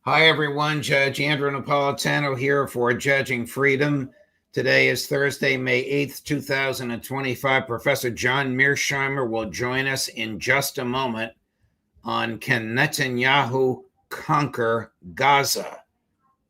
Hi, everyone. Judge Andrew Napolitano here for Judging Freedom. Today is Thursday, May 8th, 2025. Professor John Mearsheimer will join us in just a moment on Can Netanyahu Conquer Gaza?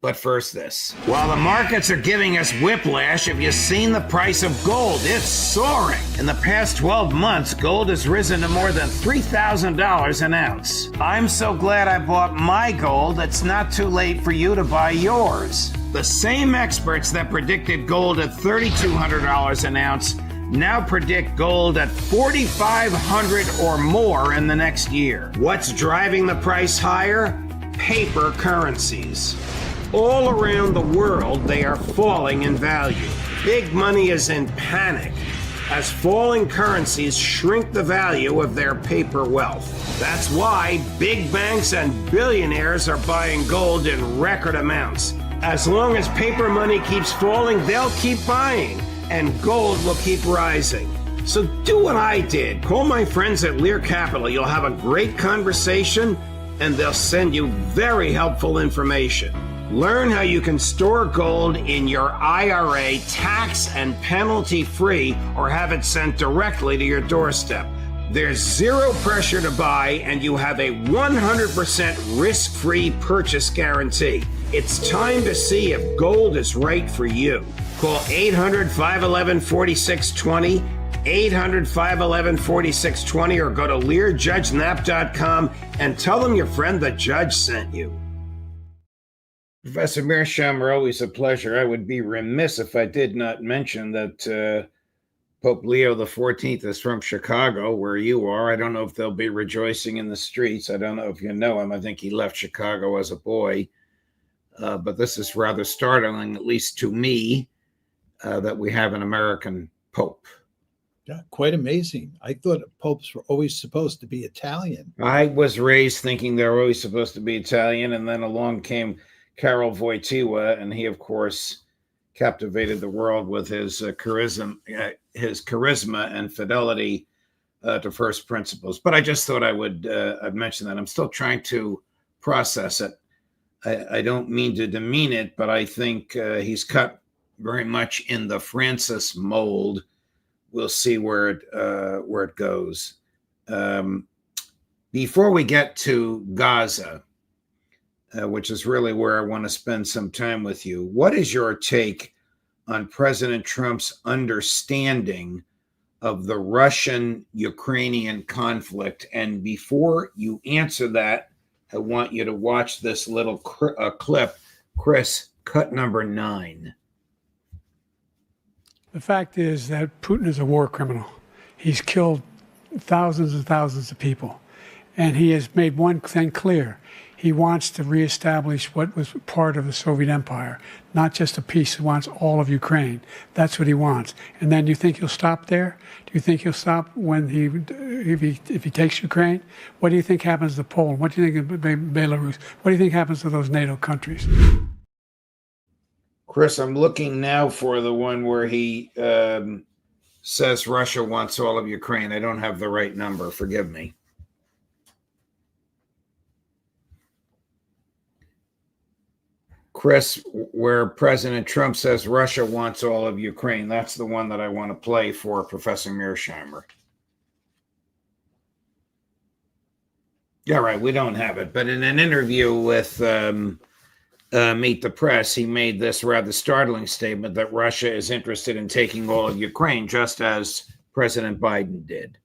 But first, this. While the markets are giving us whiplash, have you seen the price of gold? It's soaring. In the past 12 months, gold has risen to more than $3,000 an ounce. I'm so glad I bought my gold. It's not too late for you to buy yours. The same experts that predicted gold at $3,200 an ounce now predict gold at $4,500 or more in the next year. What's driving the price higher? Paper currencies. All around the world, they are falling in value. Big money is in panic as falling currencies shrink the value of their paper wealth. That's why big banks and billionaires are buying gold in record amounts. As long as paper money keeps falling, they'll keep buying, and gold will keep rising. So do what I did. Call my friends at Lear Capital. You'll have a great conversation, and they'll send you very helpful information. Learn how you can store gold in your IRA tax and penalty free or have it sent directly to your doorstep. There's zero pressure to buy and you have a 100% risk-free purchase guarantee. It's time to see if gold is right for you. Call 800-511-4620, 800-511-4620 or go to LearJudgeNap.com and tell them your friend the judge sent you. Professor Mearsheimer, always a pleasure. I would be remiss if I did not mention that Pope Leo XIV is from Chicago, where you are. I don't know if they'll be rejoicing in the streets. I don't know if you know him. I think he left Chicago as a boy. But this is rather startling, at least to me, that we have an American Pope. Yeah, quite amazing. I thought popes were always supposed to be Italian. I was raised thinking they were always supposed to be Italian, and then along came Karol Wojtyła, and he, of course, captivated the world with his charisma and fidelity to first principles. But I just thought I'd mention that. I'm still trying to process it. I don't mean to demean it, but I think he's cut very much in the Francis mold. We'll see where it goes. Before we get to Gaza, which is really where I want to spend some time with you. What is your take on President Trump's understanding of the Russian-Ukrainian conflict? And before you answer that, I want you to watch this little clip. Chris, cut number 9. The fact is that Putin is a war criminal. He's killed thousands and thousands of people. And he has made one thing clear. He wants to reestablish what was part of the Soviet Empire, not just a piece. He wants all of Ukraine. That's what he wants. And then you think he'll stop there? Do you think he'll stop when if he takes Ukraine? What do you think happens to Poland? What do you think of Belarus? What do you think happens to those NATO countries? Chris, I'm looking now for the one where he says Russia wants all of Ukraine. I don't have the right number. Forgive me. Chris, where President Trump says Russia wants all of Ukraine. That's the one that I want to play for Professor Mearsheimer. Yeah, right. We don't have it. But in an interview with Meet the Press, he made this rather startling statement that Russia is interested in taking all of Ukraine, just as President Biden did.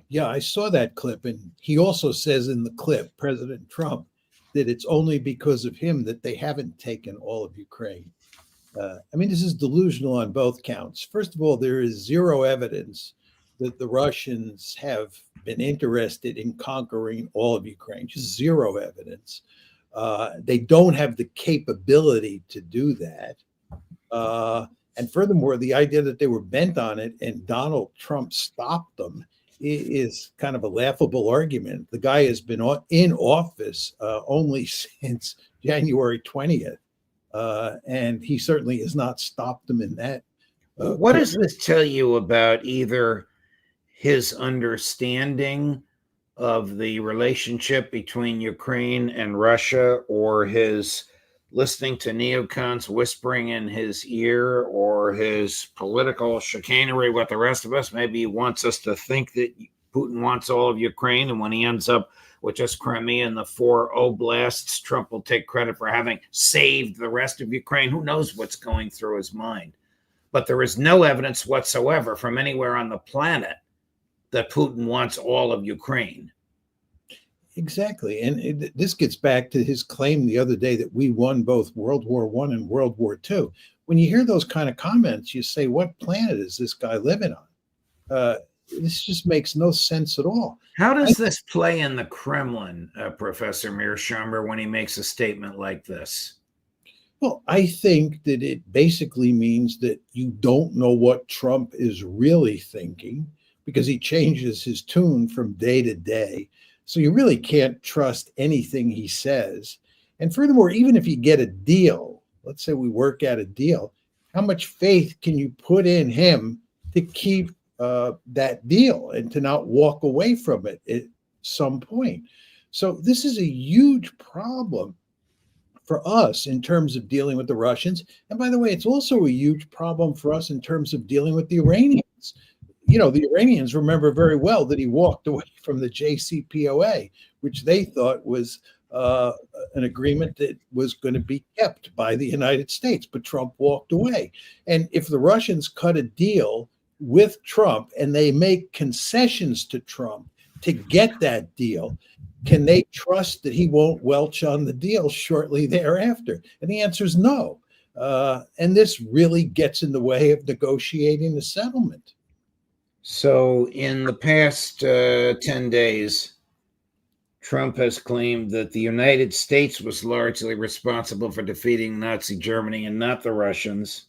Yeah, I saw that clip. And he also says in the clip, President Trump, that it's only because of him that they haven't taken all of Ukraine. I mean, this is delusional on both counts. First of all, there is zero evidence that the Russians have been interested in conquering all of Ukraine, just zero evidence. They don't have the capability to do that. And furthermore, the idea that they were bent on it and Donald Trump stopped them is kind of a laughable argument. The guy has been in office only since January 20th, and he certainly has not stopped them in that. What does this tell you about either his understanding of the relationship between Ukraine and Russia, or his listening to neocons whispering in his ear, or his political chicanery with the rest of us. Maybe he wants us to think that Putin wants all of Ukraine, and when he ends up with just Crimea and the 4 oblasts, Trump will take credit for having saved the rest of Ukraine. Who knows what's going through his mind? But there is no evidence whatsoever from anywhere on the planet that Putin wants all of Ukraine. Exactly. And this gets back to his claim the other day that we won both World War I and World War II. When you hear those kind of comments, you say, what planet is this guy living on? This just makes no sense at all. How does this play in the Kremlin, Professor Mearsheimer, when he makes a statement like this? Well, I think that it basically means that you don't know what Trump is really thinking, because he changes his tune from day to day. So you really can't trust anything he says. And furthermore, even if you get a deal, let's say we work out a deal, how much faith can you put in him to keep that deal and to not walk away from it at some point? So this is a huge problem for us in terms of dealing with the Russians. And by the way, it's also a huge problem for us in terms of dealing with the Iranians. You know, the Iranians remember very well that he walked away from the JCPOA, which they thought was an agreement that was going to be kept by the United States, but Trump walked away. And if the Russians cut a deal with Trump and they make concessions to Trump to get that deal, can they trust that he won't welch on the deal shortly thereafter? And the answer is no. And this really gets in the way of negotiating the settlement. So in the past 10 days, Trump has claimed that the United States was largely responsible for defeating Nazi Germany and not the Russians.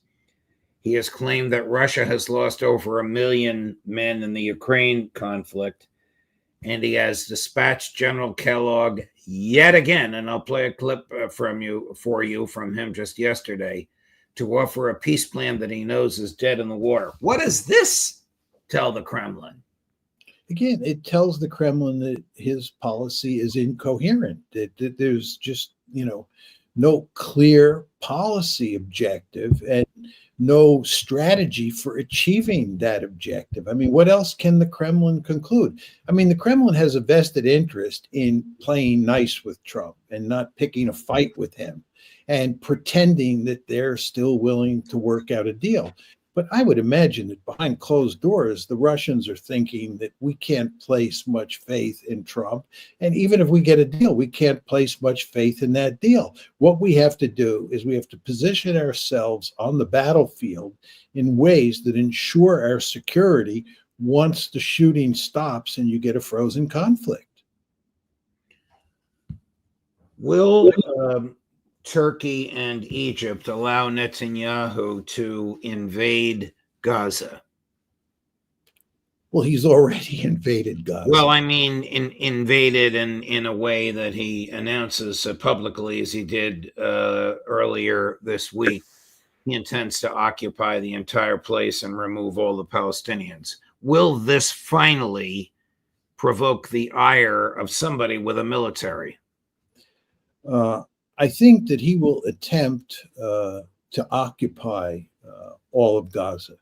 He has claimed that Russia has lost over 1 million men in the Ukraine conflict. And he has dispatched General Kellogg yet again, and I'll play a clip for you from him just yesterday, to offer a peace plan that he knows is dead in the water. What does this tell the Kremlin? Again, it tells the Kremlin that his policy is incoherent, that there's just, no clear policy objective and no strategy for achieving that objective. I mean, what else can the Kremlin conclude? I mean, the Kremlin has a vested interest in playing nice with Trump and not picking a fight with him and pretending that they're still willing to work out a deal. But I would imagine that behind closed doors, the Russians are thinking that we can't place much faith in Trump. And even if we get a deal, we can't place much faith in that deal. What we have to do is we have to position ourselves on the battlefield in ways that ensure our security once the shooting stops and you get a frozen conflict. Will Turkey and Egypt allow Netanyahu to invade Gaza? Well, he's already invaded Gaza. Well, I mean, invaded in a way that he announces publicly, as he did earlier this week. He intends to occupy the entire place and remove all the Palestinians. Will this finally provoke the ire of somebody with a military? I think that he will attempt to occupy all of Gaza.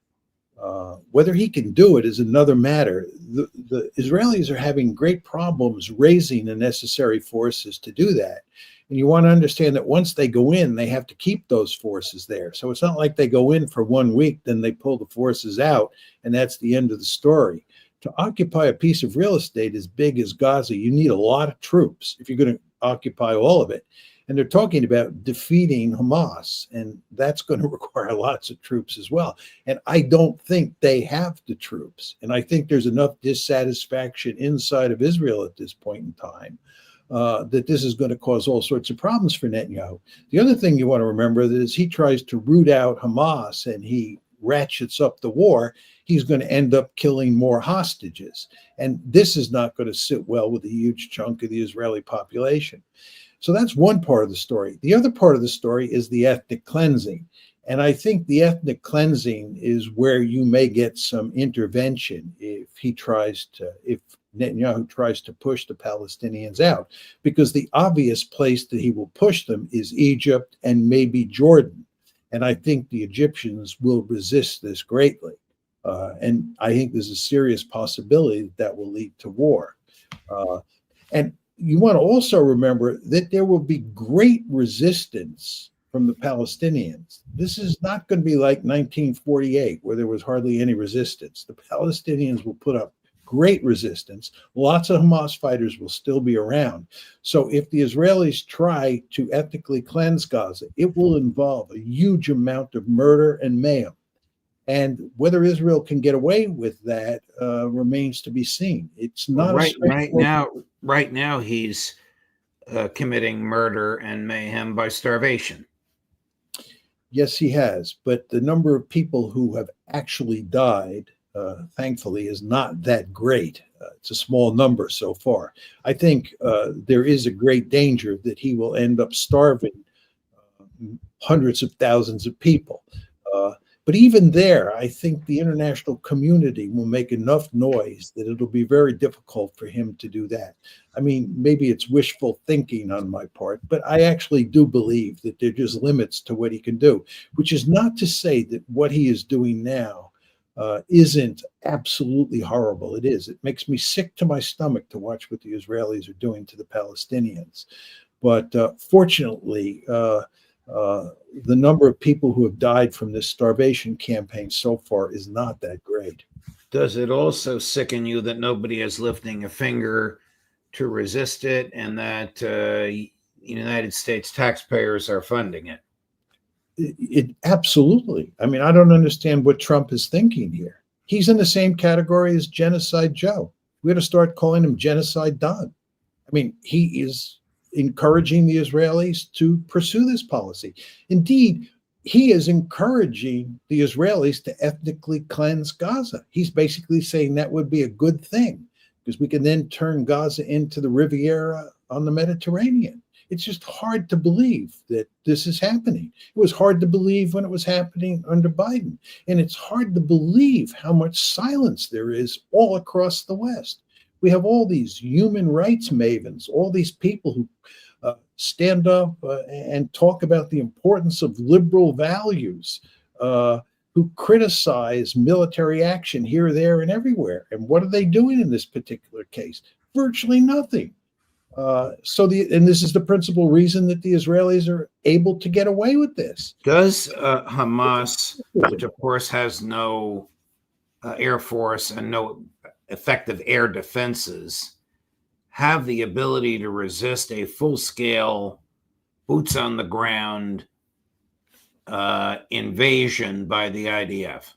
Whether he can do it is another matter. The Israelis are having great problems raising the necessary forces to do that. And you want to understand that once they go in, they have to keep those forces there. So it's not like they go in for 1 week, then they pull the forces out, and that's the end of the story. To occupy a piece of real estate as big as Gaza, you need a lot of troops if you're going to occupy all of it. And they're talking about defeating Hamas, and that's going to require lots of troops as well. And I don't think they have the troops. And I think there's enough dissatisfaction inside of Israel at this point in time that this is going to cause all sorts of problems for Netanyahu. The other thing you want to remember is he tries to root out Hamas and he ratchets up the war, he's going to end up killing more hostages. And this is not going to sit well with a huge chunk of the Israeli population. So that's one part of the story. The other part of the story is the ethnic cleansing. And I think the ethnic cleansing is where you may get some intervention if Netanyahu tries to push the Palestinians out, because the obvious place that he will push them is Egypt and maybe Jordan. And I think the Egyptians will resist this greatly. And I think there's a serious possibility that will lead to war. And you want to also remember that there will be great resistance from the Palestinians. This is not going to be like 1948, where there was hardly any resistance. The Palestinians will put up great resistance. Lots of Hamas fighters will still be around. So if the Israelis try to ethnically cleanse Gaza, it will involve a huge amount of murder and mayhem. And whether Israel can get away with that remains to be seen. It's not right now he's committing murder and mayhem by starvation. Yes, he has. But the number of people who have actually died, thankfully, is not that great. It's a small number so far. I think there is a great danger that he will end up starving hundreds of thousands of people. But even there, I think the international community will make enough noise that it'll be very difficult for him to do that. I mean, maybe it's wishful thinking on my part, but I actually do believe that there are just limits to what he can do, which is not to say that what he is doing now isn't absolutely horrible. It is. It makes me sick to my stomach to watch what the Israelis are doing to the Palestinians. But fortunately, the number of people who have died from this starvation campaign so far is not that great. Does it also sicken you that nobody is lifting a finger to resist it, and that United States taxpayers are funding it? It absolutely. I mean, I don't understand what Trump is thinking here. He's in the same category as Genocide Joe. We got to start calling him Genocide Don. I mean, he is encouraging the Israelis to pursue this policy. Indeed, he is encouraging the Israelis to ethnically cleanse Gaza. He's basically saying that would be a good thing, because we can then turn Gaza into the Riviera on the Mediterranean. It's just hard to believe that this is happening. It was hard to believe when it was happening under Biden. And it's hard to believe how much silence there is all across the West. We have all these human rights mavens, all these people who stand up and talk about the importance of liberal values, who criticize military action here, there, and everywhere. And what are they doing in this particular case? Virtually nothing. And this is the principal reason that the Israelis are able to get away with this. Does Hamas, which of course has no air force and no effective air defenses, have the ability to resist a full-scale, boots on the ground invasion by the IDF?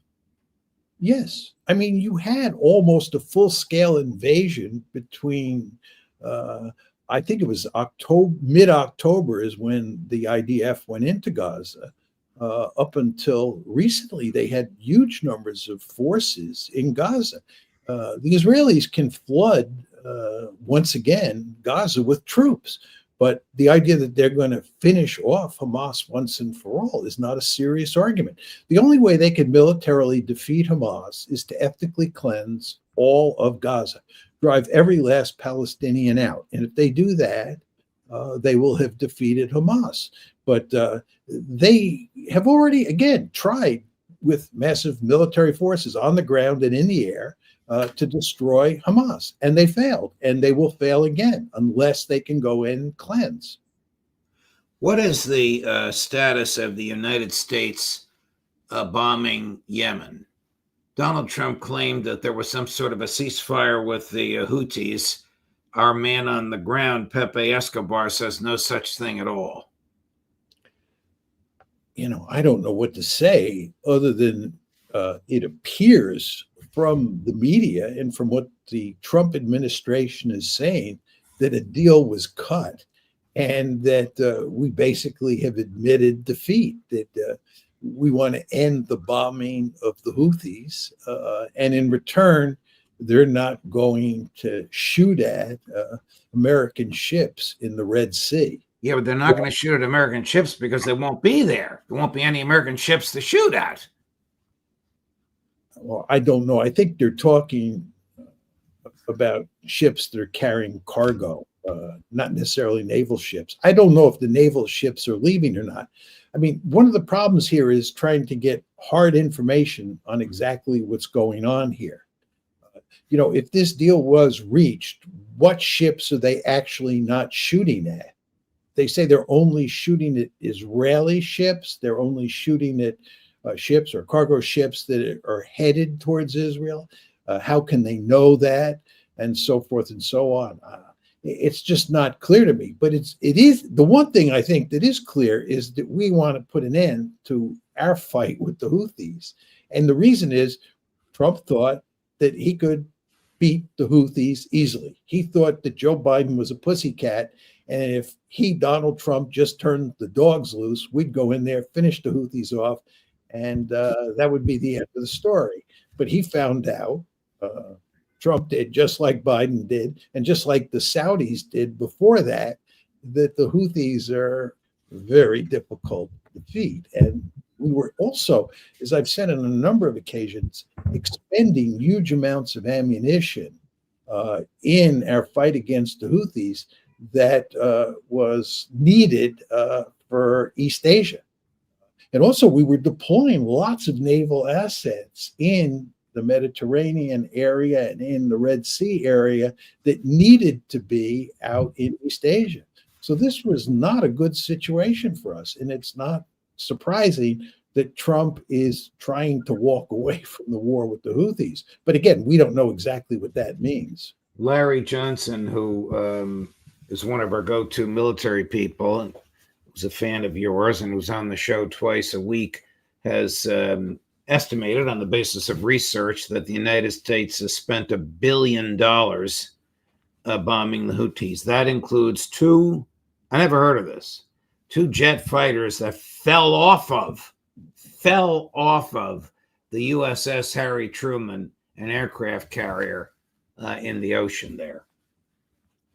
Yes. I mean, you had almost a full-scale invasion between I think it was mid-October is when the IDF went into Gaza. Up until recently, they had huge numbers of forces in Gaza. The Israelis can flood, once again, Gaza with troops. But the idea that they're going to finish off Hamas once and for all is not a serious argument. The only way they can militarily defeat Hamas is to ethnically cleanse all of Gaza, drive every last Palestinian out. And if they do that, they will have defeated Hamas. But they have already, again, tried with massive military forces on the ground and in the air to destroy Hamas. And they failed. And they will fail again unless they can go in and cleanse. What is the status of the United States bombing Yemen? Donald Trump claimed that there was some sort of a ceasefire with the Houthis. Our man on the ground, Pepe Escobar, says no such thing at all. You know, I don't know what to say other than it appears from the media and from what the Trump administration is saying that a deal was cut and that we basically have admitted defeat, that we want to end the bombing of the Houthis, and in return, they're not going to shoot at American ships in the Red Sea. Yeah, but they're not going to shoot at American ships because they won't be there. There won't be any American ships to shoot at. Well, I don't know. I think they're talking about ships that are carrying cargo, not necessarily naval ships. I don't know if the naval ships are leaving or not. I mean, one of the problems here is trying to get hard information on exactly what's going on here. If this deal was reached, what ships are they actually not shooting at? They say they're only shooting at Israeli ships. They're only shooting at ships or cargo ships that are headed towards Israel. How can they know that? And so forth and so on. It's just not clear to me. But it is the one thing I think that is clear is that we want to put an end to our fight with the Houthis. And the reason is Trump thought that he could beat the Houthis easily. He thought that Joe Biden was a pussycat. And if Donald Trump, just turned the dogs loose, we'd go in there, finish the Houthis off, and that would be the end of the story. But he found out, Trump did, just like Biden did, and just like the Saudis did before that the Houthis are very difficult to defeat. And we were also, as I've said on a number of occasions, expending huge amounts of ammunition in our fight against the Houthis that was needed for East Asia. And also we were deploying lots of naval assets in the Mediterranean area and in the Red Sea area that needed to be out in East Asia. So this was not a good situation for us. And it's not surprising that Trump is trying to walk away from the war with the Houthis. But again, we don't know exactly what that means. Larry Johnson, who is one of our go-to military people, and was a fan of yours and was on the show twice a week, has estimated on the basis of research that the United States has spent $1 billion bombing the Houthis. That includes I never heard of this, 2 jet fighters that fell off of the USS Harry Truman, an aircraft carrier in the ocean there.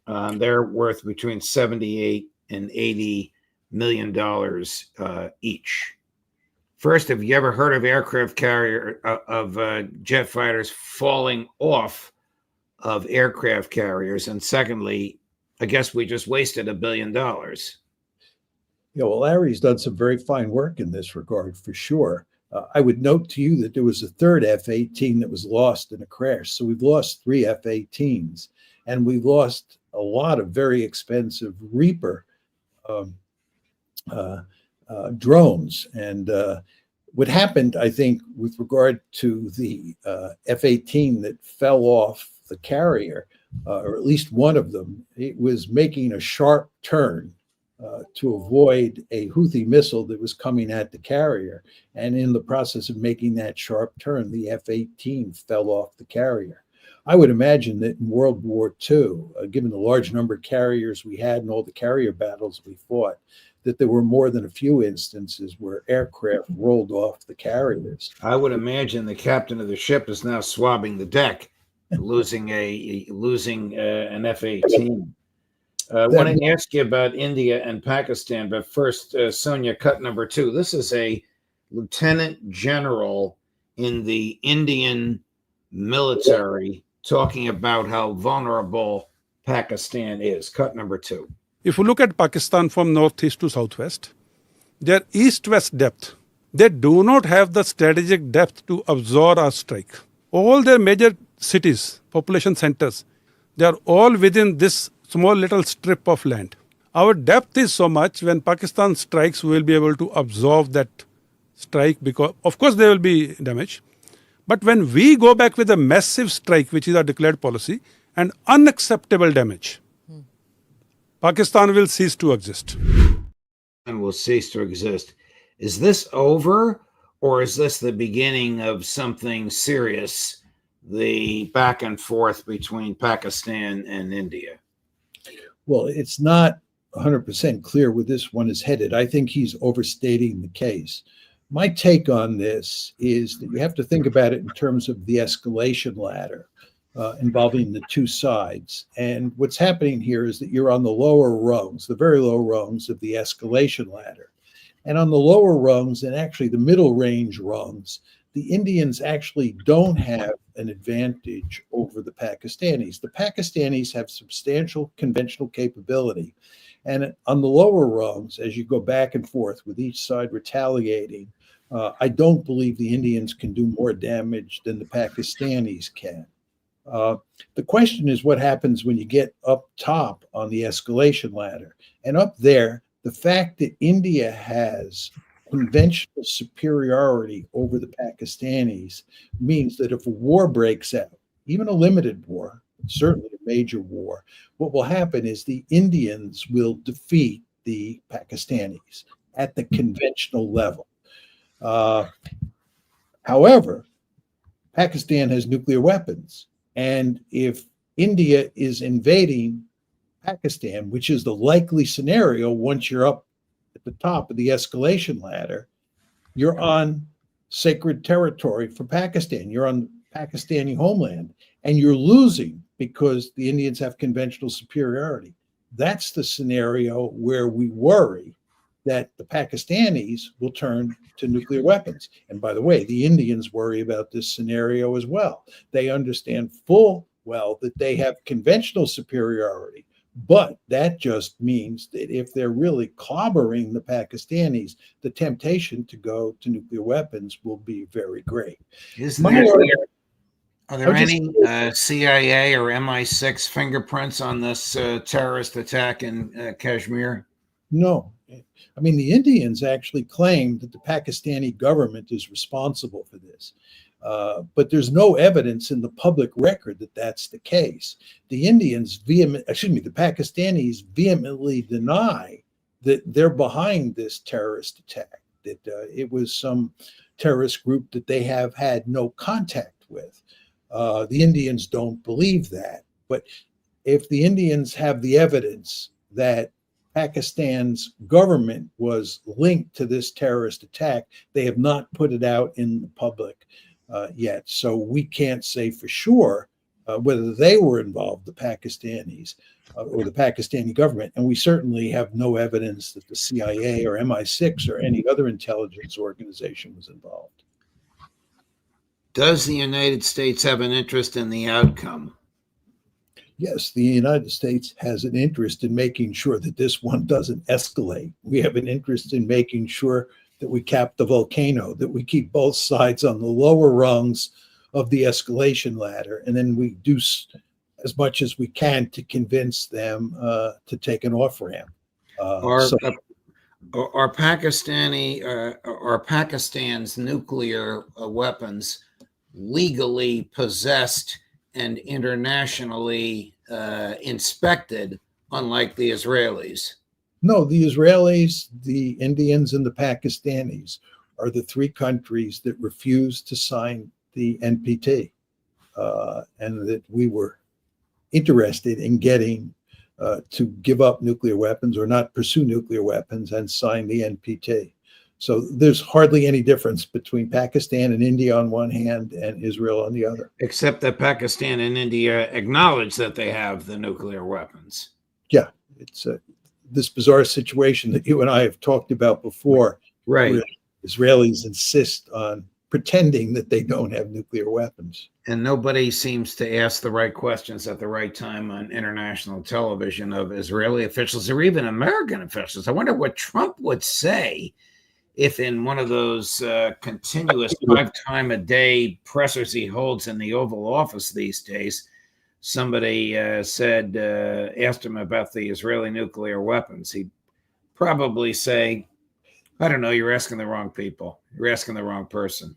They're worth between $78 and $80 million each. First, have you ever heard of aircraft carrier of jet fighters falling off of aircraft carriers? And secondly, I guess we just wasted $1 billion. Yeah, well, Larry's done some very fine work in this regard, for sure. I would note to you that there was a third F-18 that was lost in a crash. So we've lost 3 F-18s, and we've lost a lot of very expensive Reaper drones. And what happened, I think, with regard to the F-18 that fell off the carrier, or at least one of them, it was making a sharp turn to avoid a Houthi missile that was coming at the carrier. And in the process of making that sharp turn, the F-18 fell off the carrier. I would imagine that in World War II, given the large number of carriers we had and all the carrier battles we fought, that there were more than a few instances where aircraft rolled off the carriers. I would imagine the captain of the ship is now swabbing the deck, losing an F-18. I want to ask you about India and Pakistan, but first, Sonia, cut number 2. This is a lieutenant general in the Indian military talking about how vulnerable Pakistan is. Cut number 2. If you look at Pakistan from northeast to southwest, their east-west depth, they do not have the strategic depth to absorb our strike. All their major cities, population centers, they are all within this small little strip of land. Our depth is so much, when Pakistan strikes, we will be able to absorb that strike, because of course there will be damage. But when we go back with a massive strike, which is our declared policy, and unacceptable damage, Pakistan will cease to exist. And will cease to exist. Is this over, or is this the beginning of something serious, the back and forth between Pakistan and India? Well, it's not 100% clear where this one is headed. I think he's overstating the case. My take on this is that you have to think about it in terms of the escalation ladder involving the 2 sides. And what's happening here is that you're on the lower rungs, the very low rungs of the escalation ladder. And on the lower rungs, and actually the middle range rungs, the Indians actually don't have an advantage over the Pakistanis. The Pakistanis have substantial conventional capability. And on the lower rungs, as you go back and forth with each side retaliating, I don't believe the Indians can do more damage than the Pakistanis can. The question is what happens when you get up top on the escalation ladder. And up there, the fact that India has conventional superiority over the Pakistanis means that if a war breaks out, even a limited war, certainly a major war, what will happen is the Indians will defeat the Pakistanis at the conventional level. However, Pakistan has nuclear weapons. And if India is invading Pakistan, which is the likely scenario once you're up at the top of the escalation ladder, you're on sacred territory for Pakistan. You're on Pakistani homeland, and you're losing because the Indians have conventional superiority. That's the scenario where we worry that the Pakistanis will turn to nuclear weapons. And by the way, the Indians worry about this scenario as well. They understand full well that they have conventional superiority, but that just means that if they're really clobbering the Pakistanis, the temptation to go to nuclear weapons will be very great. Are there any CIA or MI6 fingerprints on this terrorist attack in Kashmir? No. I mean, the Indians actually claim that the Pakistani government is responsible for this. But there's no evidence in the public record that that's the case. The Pakistanis vehemently deny that they're behind this terrorist attack, that it was some terrorist group that they have had no contact with. The Indians don't believe that. But if the Indians have the evidence that Pakistan's government was linked to this terrorist attack, they have not put it out in the public yet. So we can't say for sure whether they were involved, the Pakistanis or the Pakistani government. And we certainly have no evidence that the CIA or MI6 or any other intelligence organization was involved. Does the United States have an interest in the outcome? Yes, the United States has an interest in making sure that this one doesn't escalate. We have an interest in making sure that we cap the volcano, that we keep both sides on the lower rungs of the escalation ladder, and then we do as much as we can to convince them to take an off-ramp. Are Pakistan's nuclear weapons legally possessed and internationally inspected, unlike the Israelis? No, the Israelis, the Indians, and the Pakistanis are the three countries that refused to sign the NPT, and that we were interested in getting to give up nuclear weapons or not pursue nuclear weapons and sign the NPT. So there's hardly any difference between Pakistan and India on one hand and Israel on the other. Except that Pakistan and India acknowledge that they have the nuclear weapons. Yeah, it's this bizarre situation that you and I have talked about before. Right. Where Israelis insist on pretending that they don't have nuclear weapons. And nobody seems to ask the right questions at the right time on international television of Israeli officials or even American officials. I wonder what Trump would say if in one of those continuous 5-time-a-day pressers he holds in the Oval Office these days, somebody asked him about the Israeli nuclear weapons. He'd probably say, I don't know, you're asking the wrong people. You're asking the wrong person.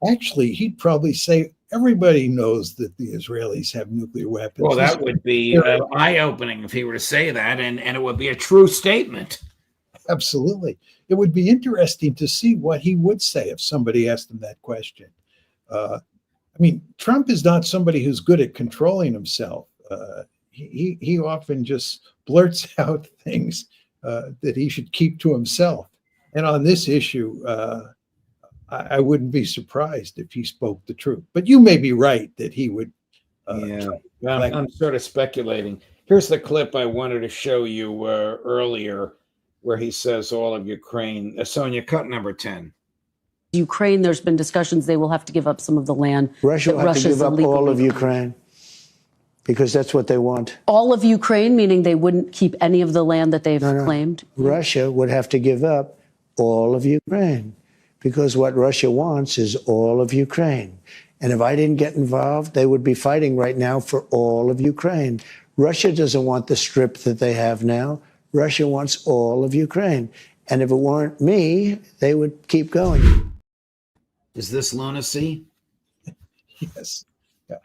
Actually, he'd probably say, everybody knows that the Israelis have nuclear weapons. Well, that would be eye-opening if he were to say that, and it would be a true statement. Absolutely. It would be interesting to see what he would say if somebody asked him that question. I mean, Trump is not somebody who's good at controlling himself. He often just blurts out things that he should keep to himself. And on this issue, I wouldn't be surprised if he spoke the truth. But you may be right that he would. I'm sort of speculating. Here's the clip I wanted to show you earlier, where he says all of Ukraine. Sonia, cut number 10. Ukraine, there's been discussions they will have to give up some of the land. Russia will have to give up all of Ukraine because that's what they want. All of Ukraine, meaning they wouldn't keep any of the land that they've claimed? Russia would have to give up all of Ukraine because what Russia wants is all of Ukraine. And if I didn't get involved, they would be fighting right now for all of Ukraine. Russia doesn't want the strip that they have now. Russia wants all of Ukraine. And if it weren't me, they would keep going. Is this lunacy? Yes. Yeah.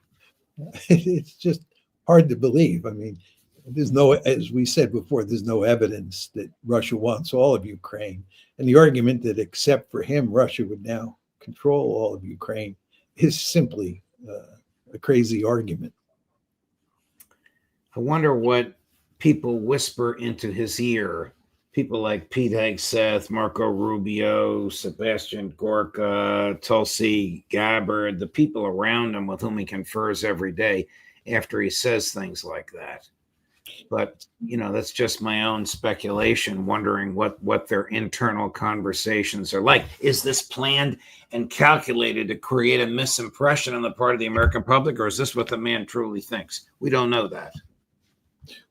It's just hard to believe. I mean, there's no, as we said before, there's no evidence that Russia wants all of Ukraine. And the argument that except for him, Russia would now control all of Ukraine is simply a crazy argument. I wonder what people whisper into his ear. People like Pete Hegseth, Marco Rubio, Sebastian Gorka, Tulsi Gabbard, the people around him with whom he confers every day after he says things like that. But, you know, that's just my own speculation, wondering what their internal conversations are like. Is this planned and calculated to create a misimpression on the part of the American public, or is this what the man truly thinks? We don't know that.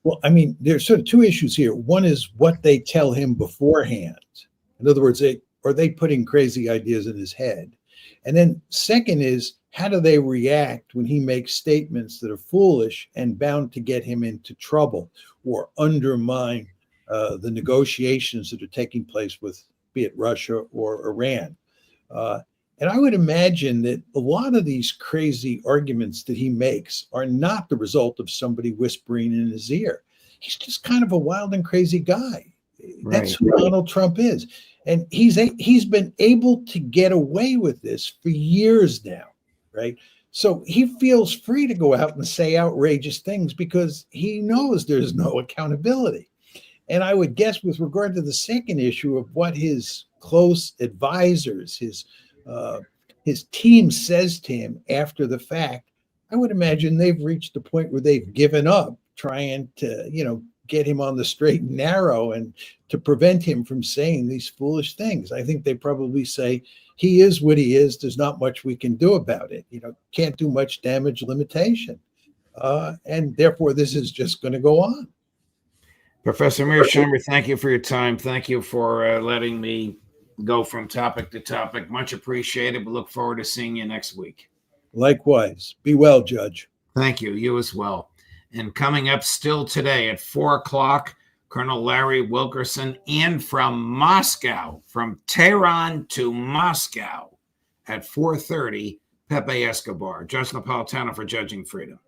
Well, I mean, there's sort of two issues here. One is what they tell him beforehand. In other words, are they putting crazy ideas in his head? And then second is, how do they react when he makes statements that are foolish and bound to get him into trouble or undermine the negotiations that are taking place with, be it Russia or Iran? And I would imagine that a lot of these crazy arguments that he makes are not the result of somebody whispering in his ear. He's just kind of a wild and crazy guy. That's who Donald Trump is. And he's been able to get away with this for years now, right? So he feels free to go out and say outrageous things because he knows there's no accountability. And I would guess with regard to the second issue of what his close advisors, his team says to him after the fact, I would imagine they've reached the point where they've given up trying to, get him on the straight and narrow and to prevent him from saying these foolish things. I think they probably say, he is what he is. There's not much we can do about it. Can't do much damage limitation. And therefore, this is just going to go on. Professor Mearsheimer, thank you for your time. Thank you for letting me go from topic to topic. Much appreciated. We look forward to seeing you next week. Likewise. Be well, Judge. Thank you. You as well. And coming up still today at 4:00, Colonel Larry Wilkerson, and from Moscow, from Tehran to Moscow at 4:30, Pepe Escobar. Judge Napolitano for Judging Freedom.